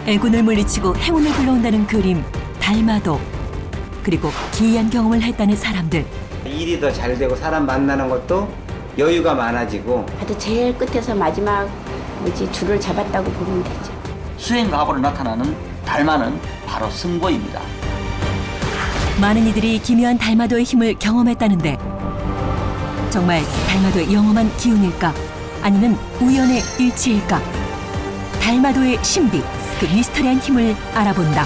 애군을 물리치고 행운을 불러온다는 그림, 달마도. 그리고 기이한 경험을 했다는 사람들. 일이 더 잘 되고 사람 만나는 것도 여유가 많아지고. 아주 제일 끝에서 마지막 줄을 잡았다고 보면 되죠. 수행가업으로 나타나는 달마는 바로 승보입니다. 많은 이들이 기묘한 달마도의 힘을 경험했다는데 정말 달마도의 영험한 기운일까? 아니면 우연의 일치일까? 달마도의 신비, 그 미스터리한 힘을 알아본다.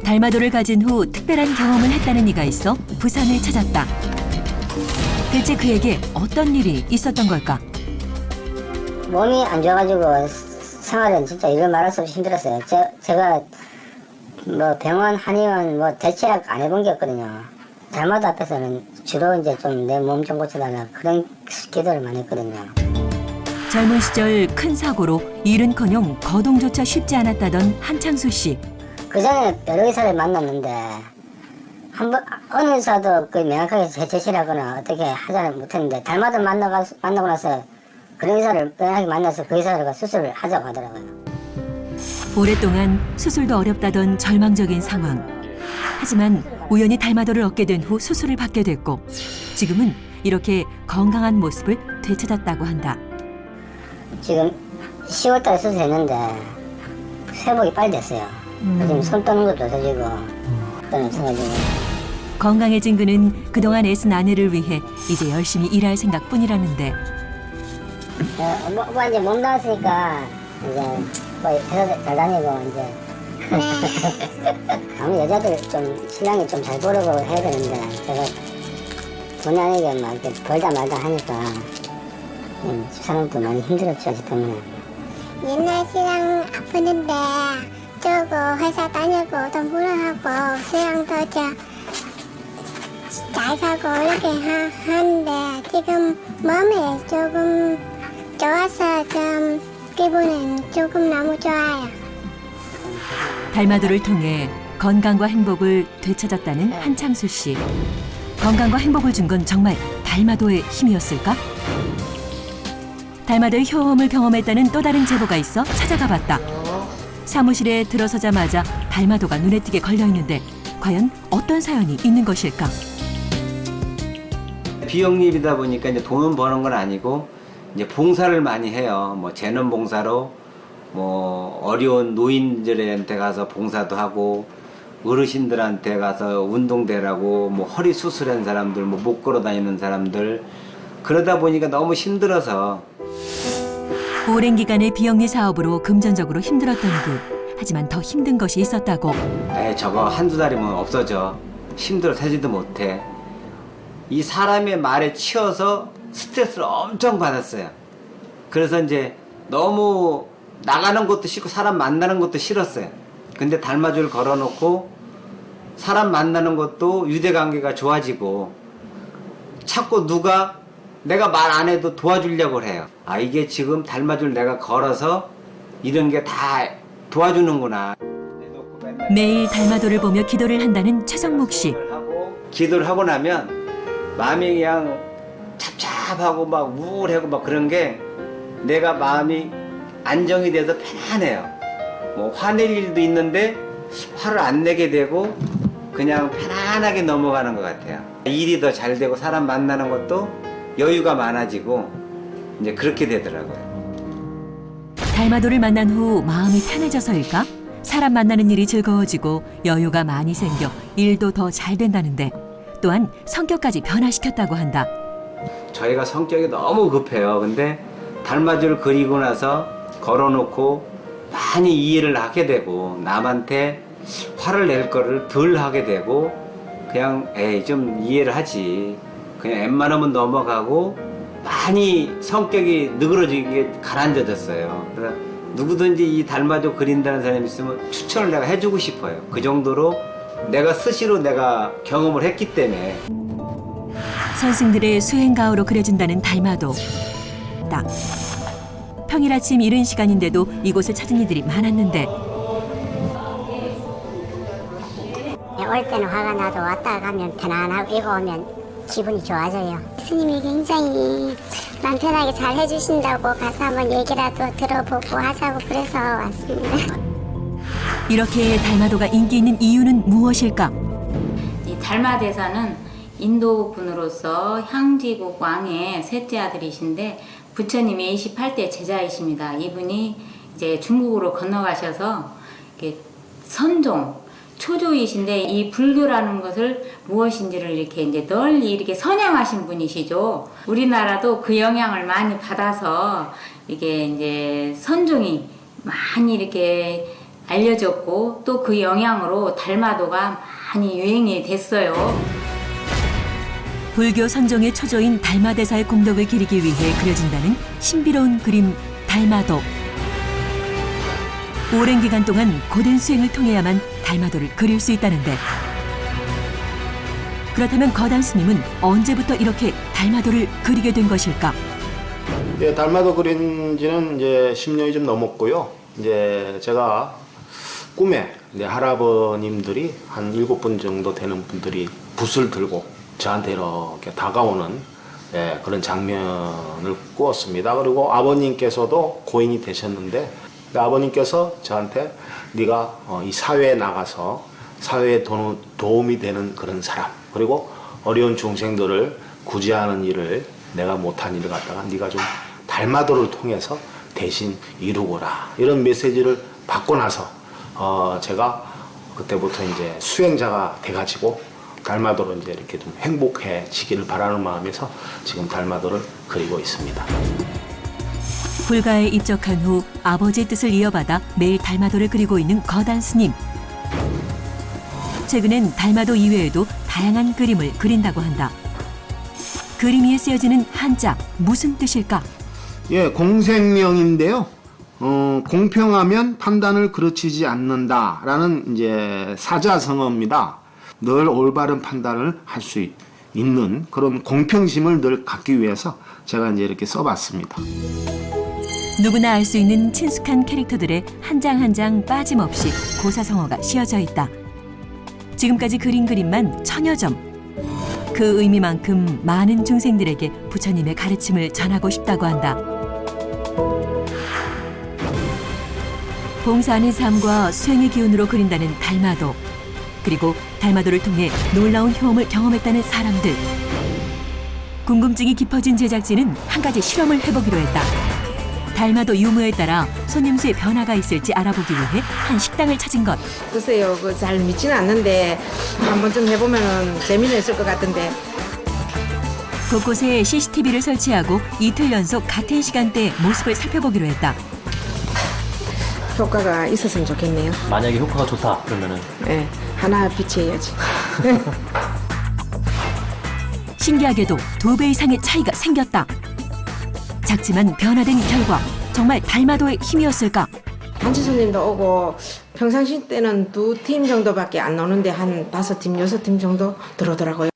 달마도를 가진 후 특별한 경험을 했다는 이가 있어 부산을 찾았다. 대체 그에게 어떤 일이 있었던 걸까? 몸이 안 좋아가지고 생활은 진짜 이를 말할 수 없이 힘들었어요. 제가 뭐 병원, 한의원 뭐 대체약 안 해본 게 없거든요. 달마도 앞에서는 주로 이제 좀 내 몸 좀 고쳐달라 그런 기도를 많이 했거든요. 젊은 시절 큰 사고로 일은커녕 거동조차 쉽지 않았다던 한창수 씨. 그 전에 여러 의사를 만났는데 어느 의사도 그 명확하게 제시를 하거나 어떻게 하자는 못했는데 달마도 만나고 나서 그런 의사를 명확하게 만나서 그 의사가 수술을 하자고 하더라고요. 오랫동안 수술도 어렵다던 절망적인 상황. 하지만 우연히 달마도를 얻게 된 후 수술을 받게 됐고 지금은 이렇게 건강한 모습을 되찾았다고 한다. 지금 10월달에 수술했는데 회복이 빨리 됐어요. 지금 손 떠는 것도 없어지고 또는 없어가지고. 건강해진 그는 그동안 애쓴 아내를 위해 이제 열심히 일할 생각뿐이라는데 뭐 이제 몸 나왔으니까 이제 뭐 회사 잘 다니고 이제 아무 여자들 좀 신랑이 좀 잘 보려고 해야 되는데 제가 돈 아니게 막 이렇게 벌다 말다 하니까 사람도 많이 힘들었죠. 저 때문에. 옛날 신랑 아프는데 저거 회사 다니고 돈 벌어하고 신랑도 잘 사고 이렇게 하는데 지금 몸이 조금 좋아서 좀 기분은 조금 너무 좋아요. 달마도를 통해 건강과 행복을 되찾았다는 한창수 씨. 건강과 행복을 준 건 정말 달마도의 힘이었을까? 달마도의 효험을 경험했다는 또 다른 제보가 있어 찾아가 봤다. 사무실에 들어서자마자 달마도가 눈에 띄게 걸려있는데 과연 어떤 사연이 있는 것일까? 비영리이다 보니까 이제 돈은 버는 건 아니고 이제 봉사를 많이 해요. 뭐 재능 봉사로 뭐 어려운 노인들한테 가서 봉사도 하고 어르신들한테 가서 운동대라고 뭐 허리 수술한 사람들, 뭐 못 걸어 다니는 사람들 그러다 보니까 너무 힘들어서. 오랜 기간의 비영리 사업으로 금전적으로 힘들었던 그. 하지만 더 힘든 것이 있었다고. 에이 저거 한두 달이면 없어져. 힘들어 살지도 못해. 이 사람의 말에 치여서 스트레스를 엄청 받았어요. 그래서 이제 너무 나가는 것도 싫고 사람 만나는 것도 싫었어요. 근데 달마주를 걸어놓고 사람 만나는 것도 유대관계가 좋아지고 자꾸 누가 내가 말 안 해도 도와주려고 해요. 아 이게 지금 달마주를 내가 걸어서 이런 게 다 도와주는구나. 매일 달마도를 보며 기도를 한다는 최성목 씨. 기도를 하고 나면 마음이 그냥 찹찹하고 막 우울하고 막 그런 게 내가 마음이 안정이 돼서 편안해요. 뭐 화낼 일도 있는데 화를 안 내게 되고 그냥 편안하게 넘어가는 것 같아요. 일이 더 잘 되고 사람 만나는 것도 여유가 많아지고 이제 그렇게 되더라고요. 달마도를 만난 후 마음이 편해져서일까? 사람 만나는 일이 즐거워지고 여유가 많이 생겨 일도 더 잘 된다는데 또한 성격까지 변화시켰다고 한다. 저희가 성격이 너무 급해요. 근데 달마주를 그리고 나서 걸어놓고 많이 이해를 하게 되고 남한테 화를 낼 거를 덜 하게 되고 그냥 에이 좀 이해를 하지. 그냥 웬만하면 넘어가고 많이 성격이 느그러지게 가라앉아졌어요. 그래서 누구든지 이 달마주 그린다는 사람이 있으면 추천을 내가 해주고 싶어요. 그 정도로 내가 스스로 내가 경험을 했기 때문에. 선승들의 수행가오로 그려진다는 달마도. 딱 평일 아침 이른 시간인데도 이곳을 찾은 이들이 많았는데 올 때는 화가 나도 왔다 가면 편안하고 이거 오면 기분이 좋아져요. 스님이 굉장히 마음 편하게 잘 해주신다고 가서 한번 얘기라도 들어보고 하자고 그래서 왔습니다. 이렇게 달마도가 인기 있는 이유는 무엇일까? 이 달마대사는 인도 분으로서 향지국 왕의 셋째 아들이신데 부처님의 28대 제자이십니다. 이분이 이제 중국으로 건너가셔서 이렇게 선종, 초조이신데 이 불교라는 것을 무엇인지를 이렇게 이제 널리 이렇게 선양하신 분이시죠. 우리나라도 그 영향을 많이 받아서 이게 이제 선종이 많이 이렇게 알려졌고 또 그 영향으로 달마도가 많이 유행이 됐어요. 불교 선종의 초조인 달마대사의 공덕을 기리기 위해 그려진다는 신비로운 그림 달마도. 오랜 기간 동안 고된 수행을 통해야만 달마도를 그릴 수 있다는데, 그렇다면 거단 스님은 언제부터 이렇게 달마도를 그리게 된 것일까? 예, 달마도 그린 지는 이제 10년이 좀 넘었고요. 이제 제가 꿈에 할아버님들이 한 7분 정도 되는 분들이 붓을 들고 저한테 이렇게 다가오는 그런 장면을 꾸었습니다. 그리고 아버님께서도 고인이 되셨는데 아버님께서 저한테 네가 이 사회에 나가서 사회에 도움이 되는 그런 사람, 그리고 어려운 중생들을 구제하는 일을 내가 못한 일을 갖다가 네가 좀 달마도를 통해서 대신 이루거라, 이런 메시지를 받고 나서 제가 그때부터 이제 수행자가 돼가지고 달마도로 이제 이렇게 좀 행복해지기를 바라는 마음에서 지금 달마도를 그리고 있습니다. 불가에 입적한 후 아버지의 뜻을 이어받아 매일 달마도를 그리고 있는 거단 스님. 최근엔 달마도 이외에도 다양한 그림을 그린다고 한다. 그림 위에 쓰여지는 한자, 무슨 뜻일까? 예, 공생명인데요. 공평하면 판단을 그르치지 않는다라는 이제 사자성어입니다. 늘 올바른 판단을 할 수 있는 그런 공평심을 늘 갖기 위해서 제가 이제 이렇게 써봤습니다. 누구나 알 수 있는 친숙한 캐릭터들의 한 장 한 장 빠짐없이 고사성어가 씌어져 있다. 지금까지 그린 그림만 1000여 점. 그 의미만큼 많은 중생들에게 부처님의 가르침을 전하고 싶다고 한다. 봉사하는 삶과 수행의 기운으로 그린다는 달마도. 그리고 달마도를 통해 놀라운 효험을 경험했다는 사람들. 궁금증이 깊어진 제작진은 한 가지 실험을 해보기로 했다. 달마도 유무에 따라 손님 수의 변화가 있을지 알아보기 위해 한 식당을 찾은 것. 글쎄요, 잘 믿지는 않는데 한번 좀 해보면 재미는 있을 것 같은데. 곳곳에 CCTV를 설치하고 이틀 연속 같은 시간대에 모습을 살펴보기로 했다. 효과가 있었으면 좋겠네요. 만약에 효과가 좋다 그러면은 네, 하나 비치해야지. 신기하게도 2배 이상의 차이가 생겼다. 작지만 변화된 결과 정말 달마도의 힘이었을까? 단체 손님도 오고 평상시 때는 2팀 정도밖에 안 나오는데 한 5팀, 6팀 정도 들어오더라고요.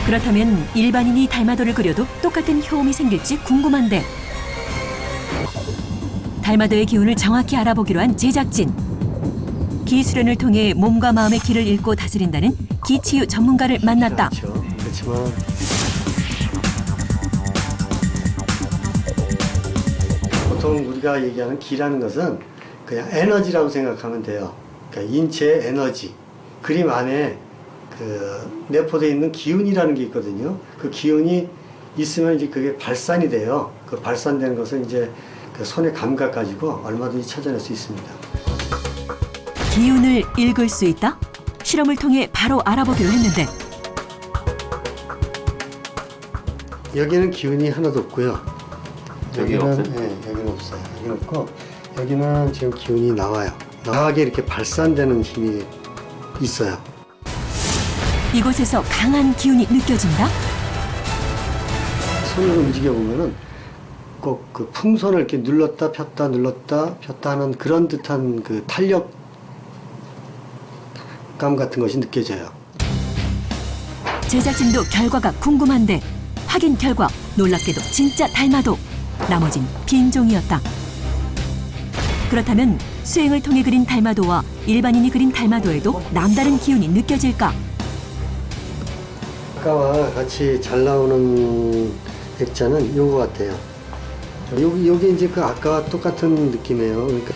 그렇다면 일반인이 달마도를 그려도 똑같은 효험이 생길지 궁금한데, 달마도의 기운을 정확히 알아보기로 한 제작진. 기수련을 통해 몸과 마음의 기를 읽고 다스린다는 기치유 전문가를 만났다. 그렇지만 보통 우리가 얘기하는 기라는 것은 그냥 에너지라고 생각하면 돼요. 그러니까 인체의 에너지. 그림 안에 그 내포되어 있는 기운이라는 게 있거든요. 그 기운이 있으면 이제 그게 발산이 돼요. 그 발산되는 것을 이제 그 손의 감각 가지고 얼마든지 찾아낼 수 있습니다. 기운을 읽을 수 있다? 실험을 통해 바로 알아보기로 했는데, 여기는 기운이 하나도 없고요. 여기는 없어요? 네, 여기는 없어요. 여기는 없고 여기는 지금 기운이 나와요. 강하게 이렇게 발산되는 힘이 있어요. 이곳에서 강한 기운이 느껴진다? 손으로 움직여 보면은 꼭 그 풍선을 이렇게 눌렀다 폈다 눌렀다 폈다 하는 그런 듯한 그 탄력감 같은 것이 느껴져요. 제작진도 결과가 궁금한데 확인 결과 놀랍게도 진짜 달마도, 나머진 빈종이었다. 그렇다면 수행을 통해 그린 달마도와 일반인이 그린 달마도에도 남다른 기운이 느껴질까? 아까와 같이 잘 나오는 액자는 요거 같아요. 여기 이제 그 아까와 똑같은 느낌이에요. 그러니까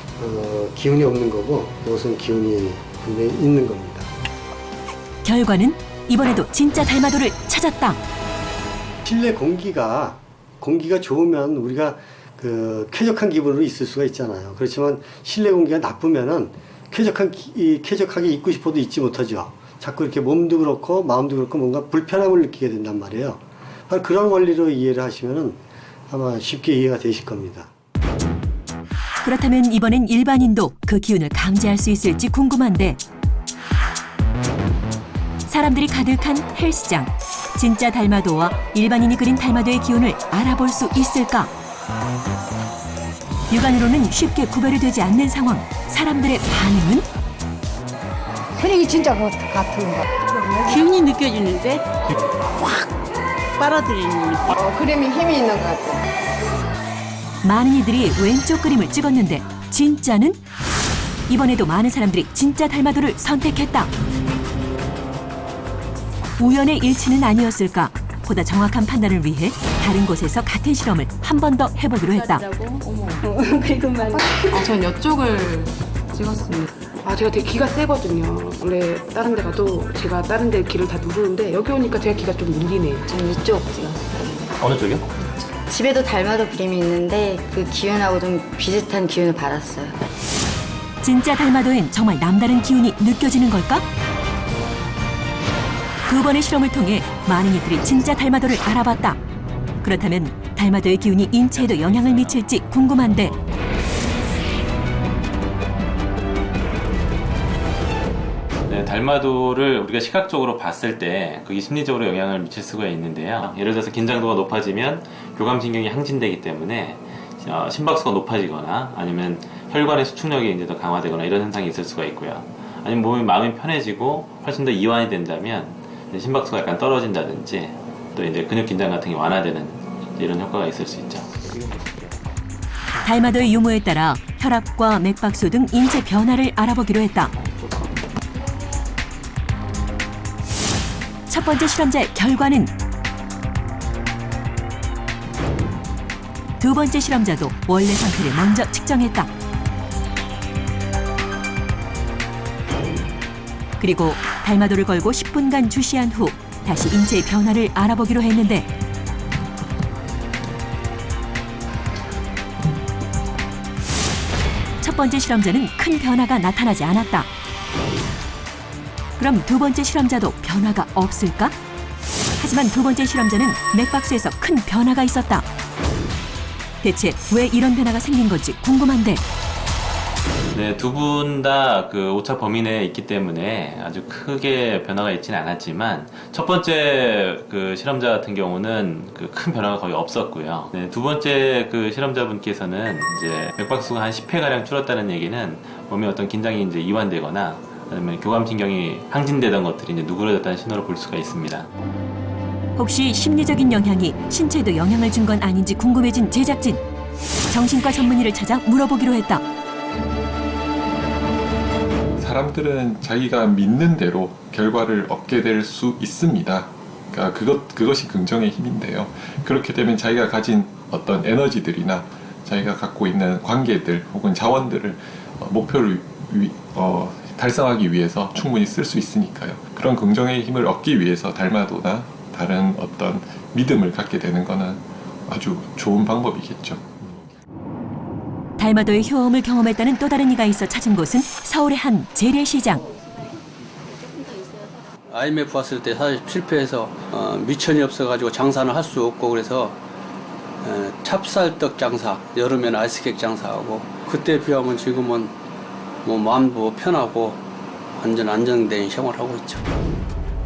기운이 없는 거고 이것은 기운이 분명히 있는 겁니다. 결과는 이번에도 진짜 달마도를 찾았다. 실내 공기가 좋으면 우리가 그 쾌적한 기분으로 있을 수가 있잖아요. 그렇지만 실내 공기가 나쁘면은 쾌적하게 있고 싶어도 있지 못하죠. 자꾸 이렇게 몸도 그렇고 마음도 그렇고 뭔가 불편함을 느끼게 된단 말이에요. 바로 그런 원리로 이해를 하시면은 아마 쉽게 이해가 되실 겁니다. 그렇다면 이번엔 일반인도 그 기운을 감지할 수 있을지 궁금한데 사람들이 가득한 헬스장. 진짜 달마도와 일반인이 그린 달마도의 기운을 알아볼 수 있을까? 육안으로는 쉽게 구별이 되지 않는 상황. 사람들의 반응은? 분위기 진짜 같은 거. 기운이 느껴지는데 확 빨아들이는 느낌. 그림이 힘이 있는 것 같아. 많은 이들이 왼쪽 그림을 찍었는데 진짜는? 이번에도 많은 사람들이 진짜 달마도를 선택했다. 우연의 일치는 아니었을까? 보다 정확한 판단을 위해 다른 곳에서 같은 실험을 한 번 더 해보기로 했다. 전 이쪽을 찍었습니다. 제가 되게 기가 세거든요. 원래 다른 데 가도 제가 다른 데 기를 다 누르는데 여기 오니까 제가 기가 좀 눌리네요. 저는 이쪽 찍었어요. 어느 쪽이요? 집에도 달마도 그림이 있는데 그 기운하고 좀 비슷한 기운을 받았어요. 진짜 달마도엔 정말 남다른 기운이 느껴지는 걸까? 두 번의 실험을 통해 많은 이들이 진짜 달마도를 알아봤다. 그렇다면 달마도의 기운이 인체에도 영향을 미칠지 궁금한데 네, 달마도를 우리가 시각적으로 봤을 때 그게 심리적으로 영향을 미칠 수가 있는데요. 예를 들어서 긴장도가 높아지면 교감신경이 항진되기 때문에 심박수가 높아지거나 아니면 혈관의 수축력이 이제 더 강화되거나 이런 현상이 있을 수가 있고요. 아니면 마음이 편해지고 훨씬 더 이완이 된다면 심박수가 약간 떨어진다든지 또 이제 근육 긴장 같은 게 완화되는 이런 효과가 있을 수 있죠. 달마도의 유무에 따라 혈압과 맥박수 등 인체 변화를 알아보기로 했다. 첫 번째 실험자의 결과는 두 번째 실험자도 원래 상태를 먼저 측정했다. 그리고 달마도를 걸고 10분간 주시한 후 다시 인체의 변화를 알아보기로 했는데 첫 번째 실험자는 큰 변화가 나타나지 않았다. 그럼 두 번째 실험자도 변화가 없을까? 하지만 두 번째 실험자는 맥박수에서 큰 변화가 있었다. 대체 왜 이런 변화가 생긴 건지 궁금한데 네, 두 분 다 그 오차 범위 내에 있기 때문에 아주 크게 변화가 있지는 않았지만 첫 번째 그 실험자 같은 경우는 그 큰 변화가 거의 없었고요. 네, 두 번째 그 실험자분께서는 이제 맥박수가 한 10회가량 줄었다는 얘기는 몸에 어떤 긴장이 이제 이완되거나 아니면 교감신경이 항진되던 것들이 이제 누그러졌다는 신호를 볼 수가 있습니다. 혹시 심리적인 영향이 신체에도 영향을 준 건 아닌지 궁금해진 제작진. 정신과 전문의를 찾아 물어보기로 했다. 사람들은 자기가 믿는 대로 결과를 얻게 될 수 있습니다. 그러니까 그것이 긍정의 힘인데요. 그렇게 되면 자기가 가진 어떤 에너지들이나 자기가 갖고 있는 관계들 혹은 자원들을 목표를 달성하기 위해서 충분히 쓸 수 있으니까요. 그런 긍정의 힘을 얻기 위해서 달마도나 다른 어떤 믿음을 갖게 되는 것은 아주 좋은 방법이겠죠. 달마도의 효험을 경험했다는 또 다른 이가 있어 찾은 곳은 서울의 한 재래시장. IMF 왔을 때 사실 실패해서 미천이 없어가지고 장사는 할 수 없고 그래서 찹쌀떡 장사, 여름에는 아이스케이크 장사하고 그때 비하면 지금은 뭐 마음도 편하고 완전 안정된 생활을 하고 있죠.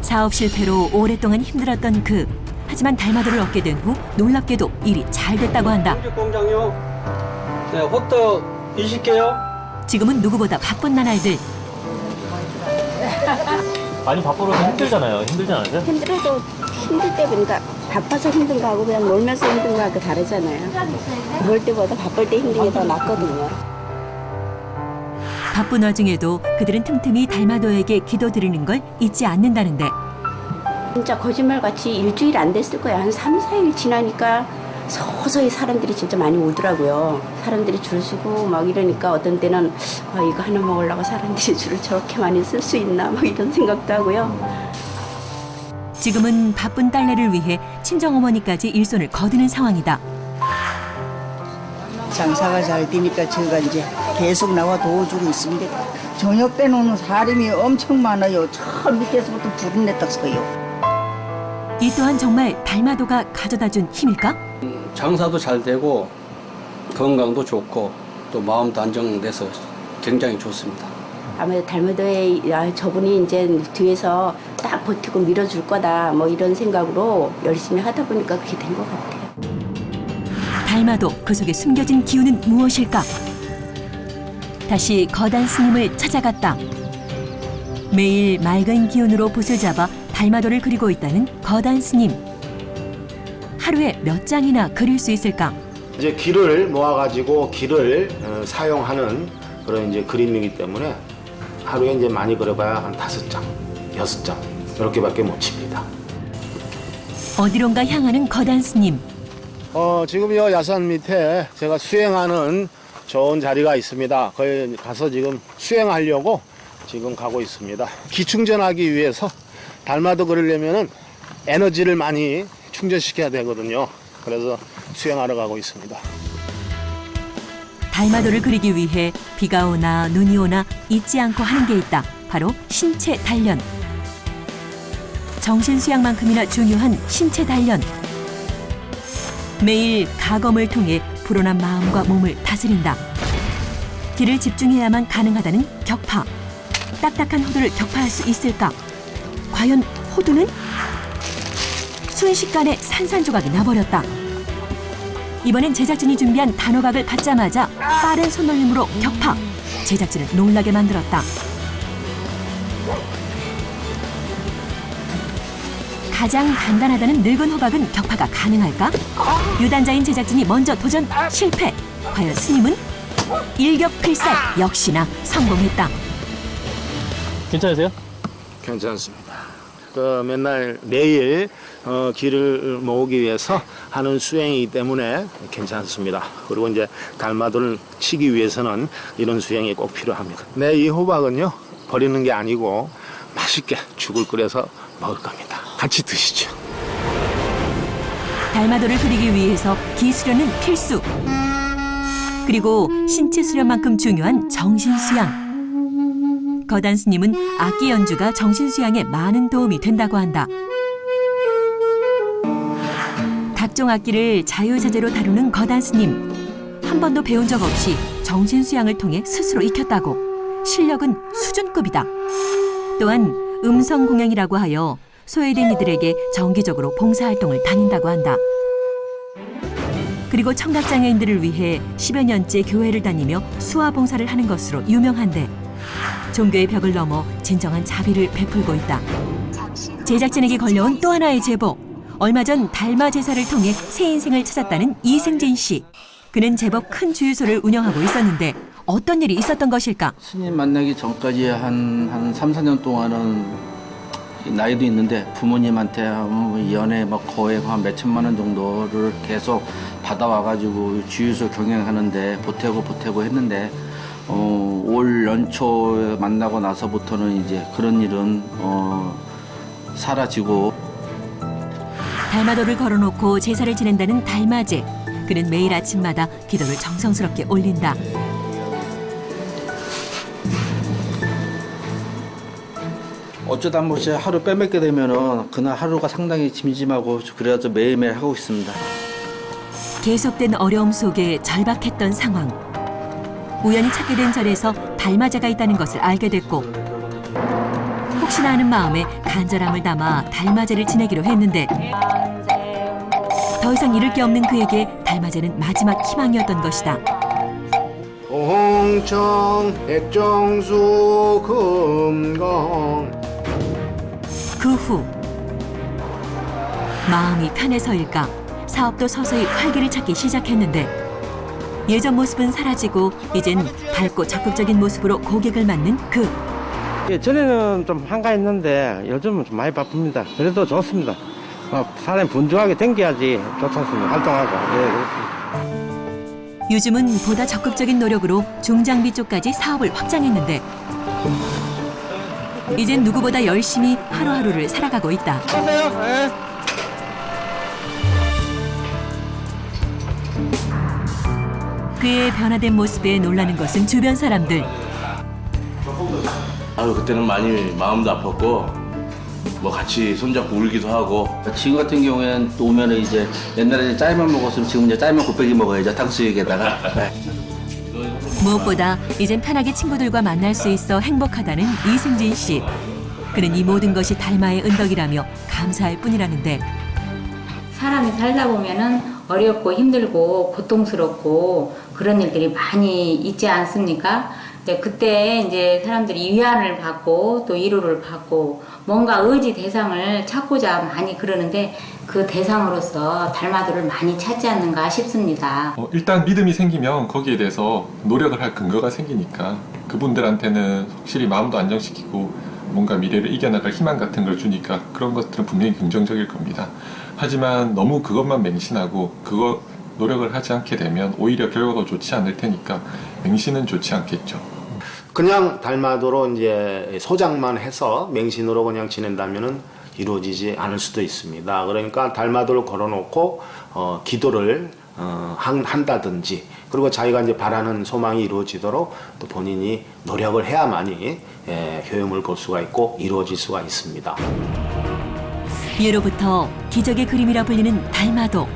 사업 실패로 오랫동안 힘들었던 그. 하지만 달마도를 얻게 된 후 놀랍게도 일이 잘 됐다고 한다. 공장요. 네, 호떡 20개요. 지금은 누구보다 바쁜 나날들. 많이 바쁘러서 힘들잖아요. 힘들지 않으세요? 힘들어도 힘들 때 보니까 바빠서 힘든 거하고 그냥 놀면서 힘든 거하고 다르잖아요. 그럴 때보다 바쁠 때 힘든 게 더 낫거든요. 바쁜 와중에도 그들은 틈틈이 달마도에게 기도드리는 걸 잊지 않는다는데 진짜 거짓말같이 일주일 안 됐을 거야. 한 3, 4일 지나니까 서서히 사람들이 진짜 많이 오더라고요. 사람들이 줄 서고 막 이러니까 어떤 때는 이거 하나 먹으려고 사람들이 줄을 저렇게 많이 쓸 수 있나 막 이런 생각도 하고요. 지금은 바쁜 딸내를 위해 친정어머니까지 일손을 거두는 상황이다. 장사가 잘 되니까 제가 이제 계속 나와 도와주고 있습니다. 저녁 때는 오는 사람이 엄청 많아요. 저 밑에서부터 불은 냈다 서요. 이 또한 정말 달마도가 가져다준 힘일까? 장사도 잘 되고 건강도 좋고 또 마음도 안정돼서 굉장히 좋습니다. 아무래도 달마도에 저분이 이제 뒤에서 딱 버티고 밀어줄 거다 뭐 이런 생각으로 열심히 하다 보니까 그렇게 된 것 같아요. 달마도 그 속에 숨겨진 기운은 무엇일까? 다시 거단 스님을 찾아갔다. 매일 맑은 기운으로 붓을 잡아 달마도를 그리고 있다는 거단 스님. 하루에 몇 장이나 그릴 수 있을까? 이제 길을 모아가지고 길을 사용하는 그런 이제 그림이기 때문에 하루에 이제 많이 그려봐야 한 5장, 6장 이렇게밖에 못 칩니다. 어디론가 향하는 거단 스님. 지금 이 야산 밑에 제가 수행하는 좋은 자리가 있습니다. 거기 가서 지금 수행하려고 지금 가고 있습니다. 기충전하기 위해서 달마도 그리려면은 에너지를 많이 충전시켜야 되거든요. 그래서 수행하러 가고 있습니다. 달마도를 그리기 위해 비가 오나 눈이 오나 잊지 않고 하는 게 있다. 바로 신체 단련. 정신 수양만큼이나 중요한 신체 단련. 매일 가검을 통해 불온한 마음과 몸을 다스린다. 길을 집중해야만 가능하다는 격파. 딱딱한 호두를 격파할 수 있을까? 과연 호두는? 순식간에 산산조각이 나버렸다. 이번엔 제작진이 준비한 단호박을 받자마자 빠른 손놀림으로 격파. 제작진을 놀라게 만들었다. 가장 단단하다는 늙은 호박은 격파가 가능할까? 유단자인 제작진이 먼저 도전 실패. 과연 스님은? 일격필살 역시나 성공했다. 괜찮으세요? 괜찮습니다. 맨날 매일 길을 모으기 위해서 하는 수행이기 때문에 괜찮습니다. 그리고 이제 달마도를 치기 위해서는 이런 수행이 꼭 필요합니다. 네, 이 호박은요 버리는 게 아니고 맛있게 죽을 끓여서 먹을 겁니다. 같이 드시죠. 달마도를 그리기 위해서 기수련은 필수. 그리고 신체 수련만큼 중요한 정신 수양. 거단 스님은 악기 연주가 정신 수양에 많은 도움이 된다고 한다. 각종 악기를 자유자재로 다루는 거단 스님. 한 번도 배운 적 없이 정신 수양을 통해 스스로 익혔다고. 실력은 수준급이다. 또한 음성 공양이라고 하여 소외된 이들에게 정기적으로 봉사활동을 다닌다고 한다. 그리고 청각장애인들을 위해 10여 년째 교회를 다니며 수화봉사를 하는 것으로 유명한데 종교의 벽을 넘어 진정한 자비를 베풀고 있다. 제작진에게 걸려온 또 하나의 제보. 얼마 전 달마 제사를 통해 새 인생을 찾았다는 이승진 씨. 그는 제법 큰 주유소를 운영하고 있었는데 어떤 일이 있었던 것일까? 스님 만나기 전까지 한 3, 4년 동안은 나이도 있는데 부모님한테 연애 거의 한 몇천만 원 정도를 계속 받아와가지고 주유소 경영하는데 보태고 했는데 올 연초에 만나고 나서부터는 이제 그런 일은 사라지고. 달마도를 걸어놓고 제사를 지낸다는 달마제. 그는 매일 아침마다 기도를 정성스럽게 올린다. 어쩌다 한 번씩 하루 빼먹게 되면은 그날 하루가 상당히 짐짐하고 그래서 매일매일 하고 있습니다. 계속된 어려움 속에 절박했던 상황. 우연히 찾게 된 절에서 달마제가 있다는 것을 알게 됐고 혹시나 하는 마음에 간절함을 담아 달마제를 지내기로 했는데 더 이상 잃을 게 없는 그에게 달마제는 마지막 희망이었던 것이다. 홍천 백정수 금강. 그 후 마음이 편해서일까 사업도 서서히 활기를 찾기 시작했는데 예전 모습은 사라지고 이젠 밝고 적극적인 모습으로 고객을 맞는 그 예, 전에는 좀 한가했는데 요즘은 좀 많이 바쁩니다. 그래도 좋습니다. 사람이 분주하게 댕겨야지 좋지 않습니까? 활동하고. 예, 그렇습니다. 요즘은 보다 적극적인 노력으로 중장비 쪽까지 사업을 확장했는데 이젠 누구보다 열심히 하루하루를 살아가고 있다. 그의 변화된 모습에 놀라는 것은 주변 사람들. 아유, 그때는 많이 마음도 아팠고 뭐 같이 손잡고 울기도 하고. 지금 같은 경우에는 또 오면은 이제 옛날에 짤만 먹었으면 지금 이제 짤만 곱빼기 먹어야죠. 탕수육에다가. 무엇보다 이젠 편하게 친구들과 만날 수 있어 행복하다는 이승진 씨. 그는 이 모든 것이 달마의 은덕이라며 감사할 뿐이라는데 사람이 살다 보면은 어렵고 힘들고 고통스럽고 그런 일들이 많이 있지 않습니까? 근데 그때 이제 사람들이 위안을 받고 또 위로를 받고 뭔가 의지 대상을 찾고자 많이 그러는데 그 대상으로서 달마도를 많이 찾지 않는가 싶습니다. 일단 믿음이 생기면 거기에 대해서 노력을 할 근거가 생기니까 그분들한테는 확실히 마음도 안정시키고 뭔가 미래를 이겨나갈 희망 같은 걸 주니까 그런 것들은 분명히 긍정적일 겁니다. 하지만 너무 그것만 맹신하고 그거 노력을 하지 않게 되면 오히려 결과가 좋지 않을 테니까 맹신은 좋지 않겠죠. 그냥 달마도로 이제 소장만 해서 맹신으로 그냥 지낸다면은 이루어지지 않을 수도 있습니다. 그러니까 달마도를 걸어놓고 기도를 한다든지 그리고 자기가 이제 바라는 소망이 이루어지도록 또 본인이 노력을 해야만이 효용을 볼 수가 있고 이루어질 수가 있습니다. 예로부터 기적의 그림이라 불리는 달마도.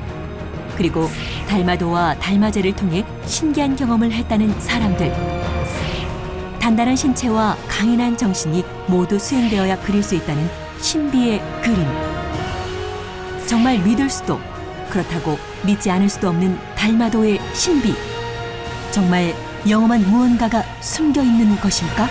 그리고 달마도와 달마제를 통해 신기한 경험을 했다는 사람들. 단단한 신체와 강인한 정신이 모두 수행되어야 그릴 수 있다는 신비의 그림. 정말 믿을 수도 그렇다고 믿지 않을 수도 없는 달마도의 신비. 정말 영험한 무언가가 숨겨 있는 것일까?